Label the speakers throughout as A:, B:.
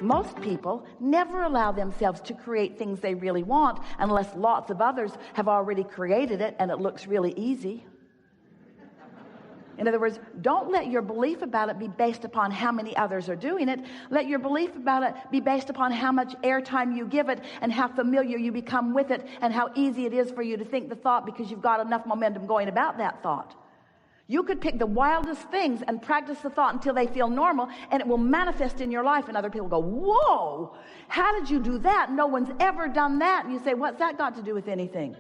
A: Most people never allow themselves to create things they really want unless lots of others have already created it and it looks really easy. In other words, don't let your belief about it be based upon how many others are doing it. Let your belief about it be based upon how much airtime you give it and how familiar you become with it and how easy it is for you to think the thought because you've got enough momentum going about that thought. You could pick the wildest things and practice the thought until they feel normal, and it will manifest in your life, and other people go, whoa, how did you do that? No one's ever done that. And you say, what's that got to do with anything?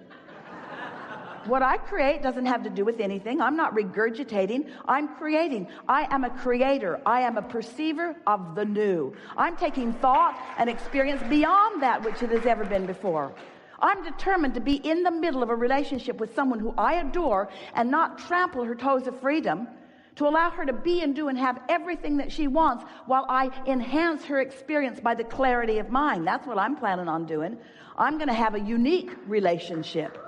A: What I create doesn't have to do with anything. I'm not regurgitating. I'm creating. I am a creator. I am a perceiver of the new. I'm taking thought and experience beyond that which it has ever been before. I'm determined to be in the middle of a relationship with someone who I adore and not trample her toes of freedom, to allow her to be and do and have everything that she wants while I enhance her experience by the clarity of mind. That's what I'm planning on doing. I'm going to have a unique relationship.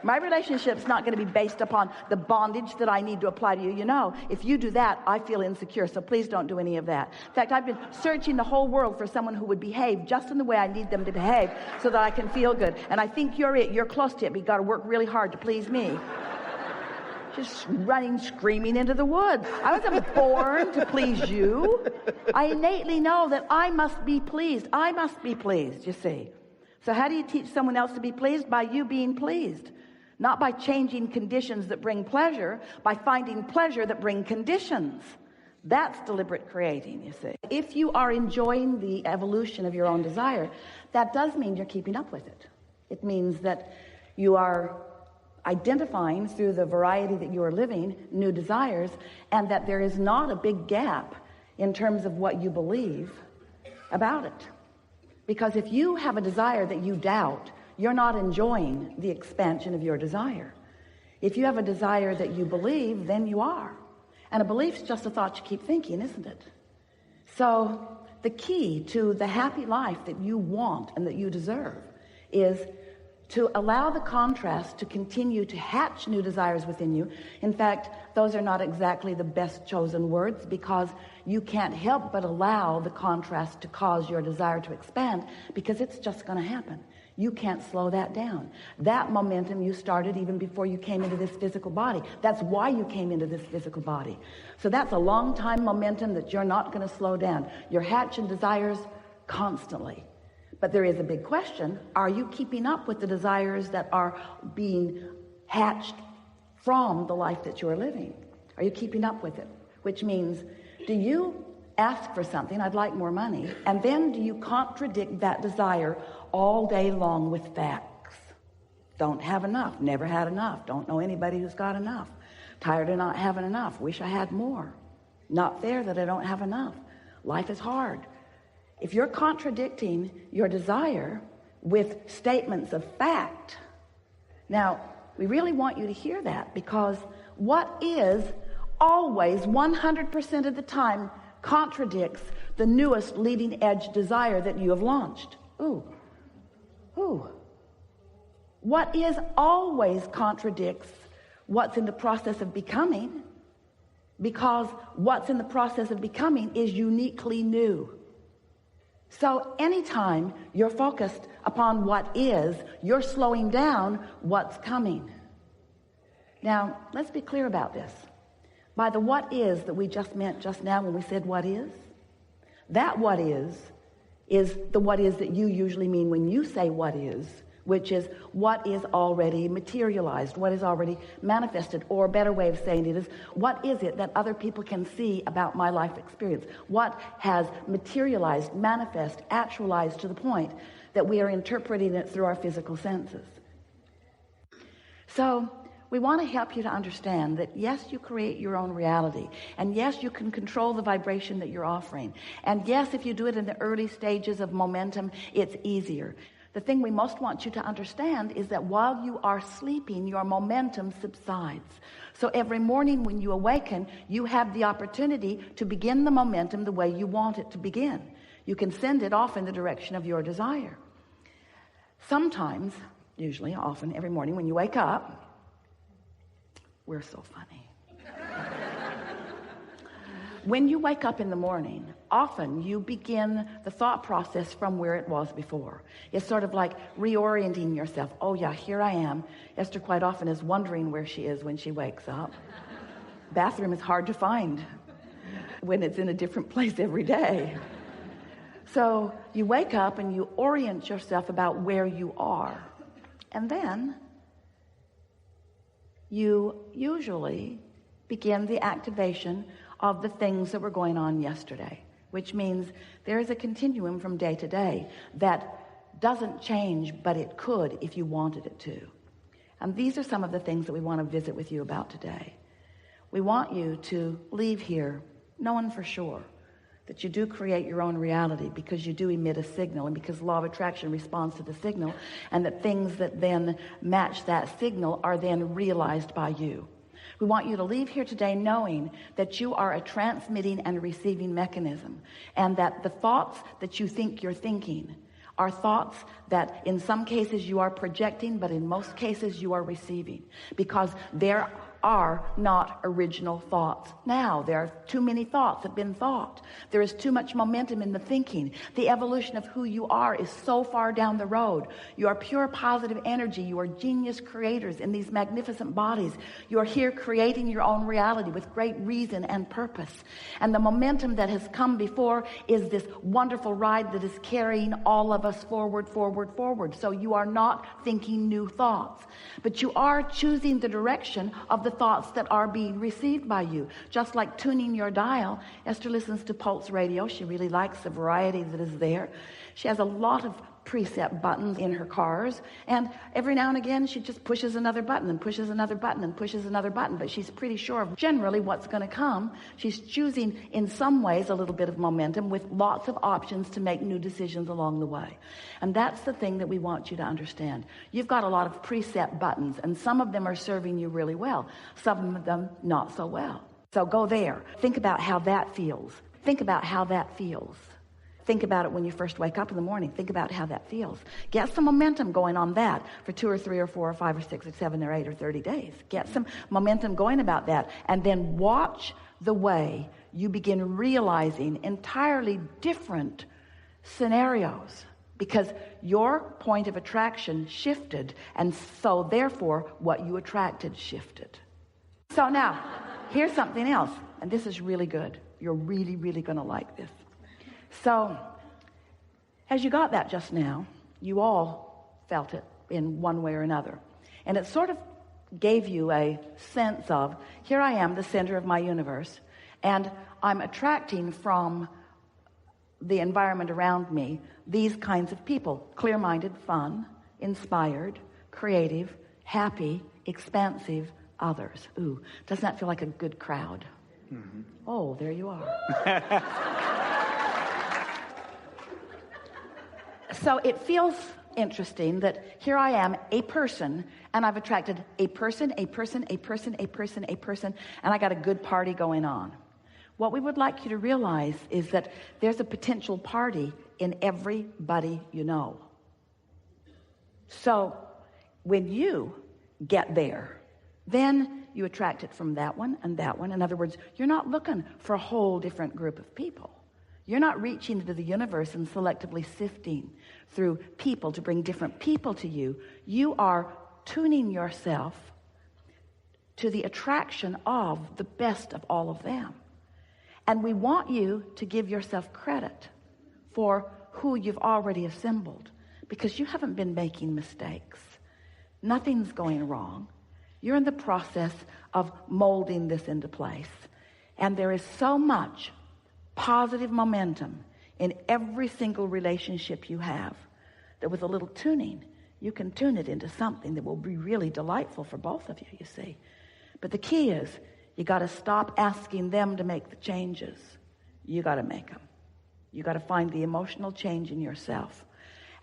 A: My relationship's not going to be based upon the bondage that I need to apply to you. You know, if you do that, I feel insecure, so please don't do any of that. In fact, I've been searching the whole world for someone who would behave just in the way I need them to behave so that I can feel good. And I think you're it. You're close to it, but you've got to work really hard to please me. Just running, screaming into the woods. I wasn't born to please you. I innately know that I must be pleased. I must be pleased, you see. So how do you teach someone else to be pleased? By you being pleased. Not by changing conditions that bring pleasure, by finding pleasure that bring conditions. That's deliberate creating, you see. If you are enjoying the evolution of your own desire, that does mean you're keeping up with it. It means that you are identifying through the variety that you are living new desires, and that there is not a big gap in terms of what you believe about it. Because if you have a desire that you doubt, you're not enjoying the expansion of your desire. If you have a desire that you believe, then you are. And a belief's just a thought you keep thinking, isn't it? So the key to the happy life that you want and that you deserve is to allow the contrast to continue to hatch new desires within you. In fact, those are not exactly the best chosen words, because you can't help but allow the contrast to cause your desire to expand, because it's just going to happen. You can't slow that down. That momentum you started even before you came into this physical body. That's why you came into this physical body. So that's a long time momentum that you're not going to slow down. You're hatching desires constantly. But there is a big question. Are you keeping up with the desires that are being hatched from the life that you're living? Are you keeping up with it? Which means, do you ask for something, I'd like more money, and then do you contradict that desire all day long with facts? Don't have enough, never had enough, don't know anybody who's got enough, tired of not having enough, wish I had more, not fair that I don't have enough, life is hard. If you're contradicting your desire with statements of fact, now we really want you to hear that, because what is always 100% of the time contradicts the newest leading edge desire that you have launched. What is always contradicts what's in the process of becoming, because what's in the process of becoming is uniquely new. So anytime you're focused upon what is, you're slowing down what's coming. Now, let's be clear about this. By the what is that we just meant just now when we said what is, that what is the what is that you usually mean when you say what is, which is what is already materialized, what is already manifested, or a better way of saying it is, what is it that other people can see about my life experience? What has materialized, manifest, actualized to the point that we are interpreting it through our physical senses? So we want to help you to understand that yes, you create your own reality, and yes, you can control the vibration that you're offering, and yes, if you do it in the early stages of momentum, it's easier. The thing we most want you to understand is that while you are sleeping, your momentum subsides. So every morning when you awaken, you have the opportunity to begin the momentum the way you want it to begin. You can send it off in the direction of your desire. Sometimes, usually, often, every morning when you wake up, we're so funny. When you wake up in the morning, often you begin the thought process from where it was before. It's sort of like reorienting yourself. Oh yeah, here I am. Esther quite often is wondering where she is when she wakes up. Bathroom is hard to find when it's in a different place every day. So you wake up and you orient yourself about where you are. And then you usually begin the activation of the things that were going on yesterday, which means there is a continuum from day to day that doesn't change, but it could if you wanted it to. And these are some of the things that we want to visit with you about today. We want you to leave here knowing for sure that you do create your own reality, because you do emit a signal, and because law of attraction responds to the signal, and that things that then match that signal are then realized by you. We want you to leave here today knowing that you are a transmitting and receiving mechanism, and that the thoughts that you think you're thinking are thoughts that in some cases you are projecting, but in most cases you are receiving, because there are not original thoughts. Now there are too many thoughts that have been thought. There is too much momentum in the thinking. The evolution of who you are is so far down the road. You are pure positive energy. You are genius creators in these magnificent bodies. You are here creating your own reality with great reason and purpose. And the momentum that has come before is this wonderful ride that is carrying all of us forward, forward, forward. So you are not thinking new thoughts, but you are choosing the direction of the thoughts that are being received by you. Just like tuning your dial. Esther listens to Pulse Radio. She really likes the variety that is there. She has a lot of preset buttons in her cars, and every now and again she just pushes another button and pushes another button and pushes another button, but she's pretty sure of generally what's going to come. She's choosing in some ways a little bit of momentum with lots of options to make new decisions along the way. And that's the thing that we want you to understand. You've got a lot of preset buttons, and some of them are serving you really well, some of them not so well. So go there. Think about how that feels. Think about how that feels. Think about it when you first wake up in the morning. Think about how that feels. Get some momentum going on that for 2 or 3 or 4 or 5 or 6 or 7 or 8 or 30 days. Get some momentum going about that. And then watch the way you begin realizing entirely different scenarios, because your point of attraction shifted, and so therefore what you attracted shifted. So now, here's something else, and this is really good. You're really, really going to like this. So, as you got that just now, you all felt it in one way or another. And it sort of gave you a sense of, here I am, the center of my universe, and I'm attracting from the environment around me these kinds of people: clear-minded, fun, inspired, creative, happy, expansive, others. Ooh, doesn't that feel like a good crowd? Mm-hmm. Oh, there you are. So it feels interesting that here I am, a person, and I've attracted a person, a person, a person, a person, a person, and I got a good party going on. What we would like you to realize is that there's a potential party in everybody you know. So when you get there, then you attract it from that one and that one. In other words, you're not looking for a whole different group of people. You're not reaching into the universe and selectively sifting through people to bring different people to you. You are tuning yourself to the attraction of the best of all of them. And we want you to give yourself credit for who you've already assembled, because you haven't been making mistakes. Nothing's going wrong. You're in the process of molding this into place. And there is so much positive momentum in every single relationship you have that with a little tuning, you can tune it into something that will be really delightful for both of you, you see. But the key is, you got to stop asking them to make the changes. You got to make them. You got to find the emotional change in yourself.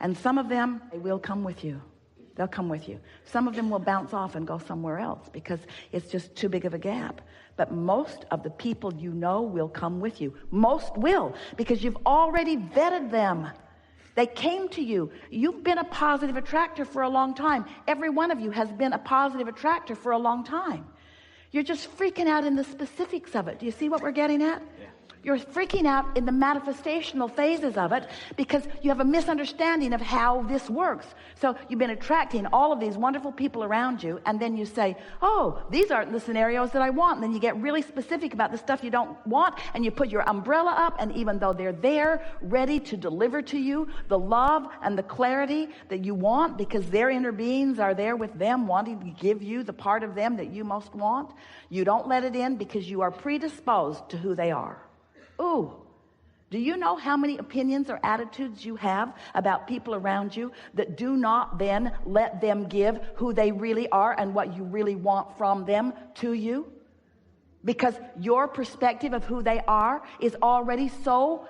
A: And some of them, they will come with you. They'll come with you. Some of them will bounce off and go somewhere else because it's just too big of a gap. But most of the people you know will come with you. Most will, because you've already vetted them. They came to you. You've been a positive attractor for a long time. Every one of you has been a positive attractor for a long time. You're just freaking out in the specifics of it. Do you see what we're getting at? Yeah. You're freaking out in the manifestational phases of it because you have a misunderstanding of how this works. So you've been attracting all of these wonderful people around you, and then you say, oh, these aren't the scenarios that I want. And then you get really specific about the stuff you don't want, and you put your umbrella up, and even though they're there, ready to deliver to you the love and the clarity that you want, because their inner beings are there with them, wanting to give you the part of them that you most want, you don't let it in because you are predisposed to who they are. Ooh, do you know how many opinions or attitudes you have about people around you that do not then let them give who they really are and what you really want from them to you? Because your perspective of who they are is already so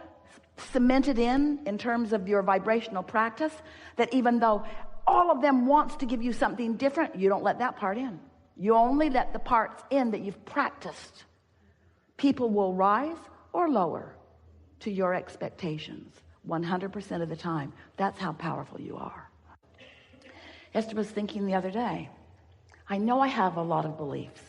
A: cemented in terms of your vibrational practice, that even though all of them wants to give you something different, you don't let that part in. You only let the parts in that you've practiced. People will rise or lower to your expectations 100% of the time. That's how powerful you are. Esther was thinking the other day, I know I have a lot of beliefs.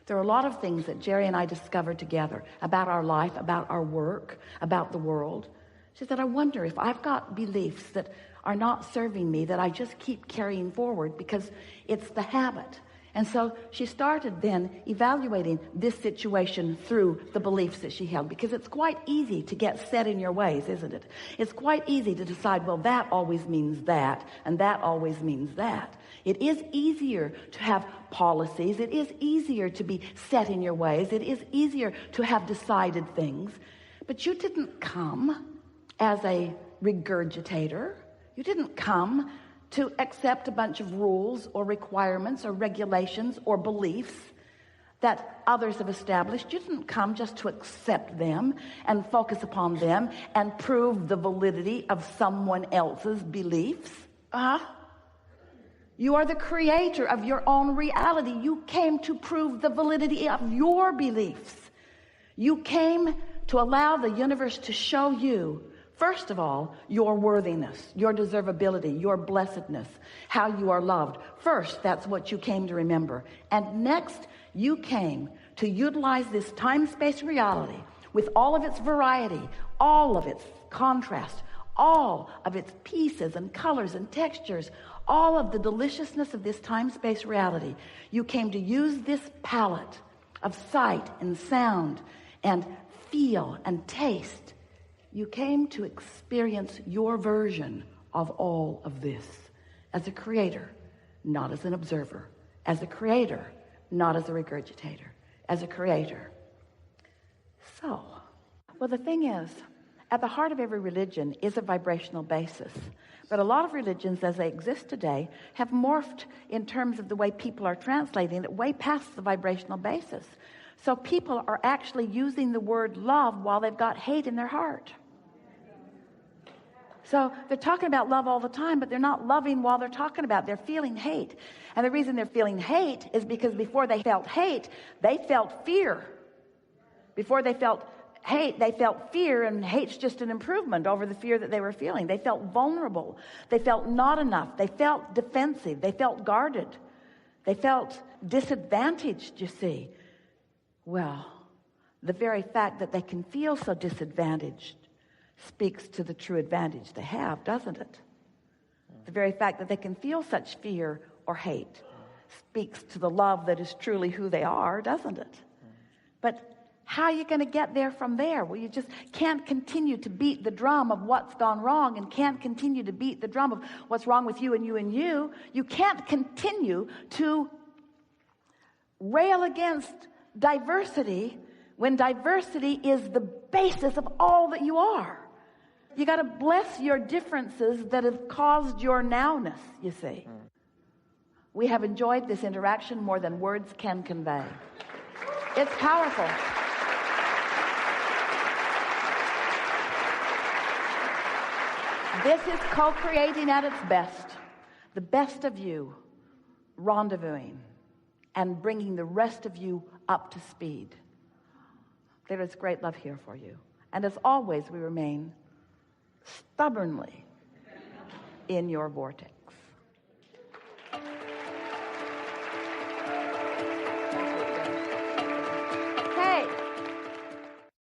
A: There are a lot of things that Jerry and I discovered together about our life, about our work, about the world. She said, I wonder if I've got beliefs that are not serving me, that I just keep carrying forward because it's the habit. And so she started then evaluating this situation through the beliefs that she held, because it's quite easy to get set in your ways, isn't it? It's quite easy to decide, well, that always means that, and that always means that. It is easier to have policies. It is easier to be set in your ways. It is easier to have decided things. But you didn't come as a regurgitator. You didn't come to accept a bunch of rules or requirements or regulations or beliefs that others have established. You didn't come just to accept them and focus upon them and prove the validity of someone else's beliefs. You are the creator of your own reality. You came to prove the validity of your beliefs. You came to allow the universe to show you, first of all, your worthiness, your deservability, your blessedness, how you are loved. First, that's what you came to remember. And next, you came to utilize this time-space reality with all of its variety, all of its contrast, all of its pieces and colors and textures, all of the deliciousness of this time-space reality. You came to use this palette of sight and sound and feel and taste. You came to experience your version of all of this as a creator, not as an observer. As a creator, not as a regurgitator. As a creator. So, well, the thing is, at the heart of every religion is a vibrational basis. But a lot of religions as they exist today have morphed in terms of the way people are translating it way past the vibrational basis. So people are actually using the word love while they've got hate in their heart. So they're talking about love all the time, but they're not loving while they're talking about it. They're feeling hate. And the reason they're feeling hate is because before they felt hate, they felt fear. Before they felt hate, they felt fear, and hate's just an improvement over the fear that they were feeling. They felt vulnerable. They felt not enough. They felt defensive. They felt guarded. They felt disadvantaged, you see. Well, the very fact that they can feel so disadvantaged speaks to the true advantage they have, doesn't it? The very fact that they can feel such fear or hate speaks to the love that is truly who they are, doesn't it? But how are you going to get there from there? Well, you just can't continue to beat the drum of what's gone wrong, and can't continue to beat the drum of what's wrong with you and you and you. You can't continue to rail against diversity when diversity is the basis of all that you are. You got to bless your differences that have caused your nowness, you see. We have enjoyed this interaction more than words can convey. It's powerful. This is co-creating at its best. The best of you rendezvousing and bringing the rest of you up to speed. There is great love here for you. And as always, we remain stubbornly in your vortex.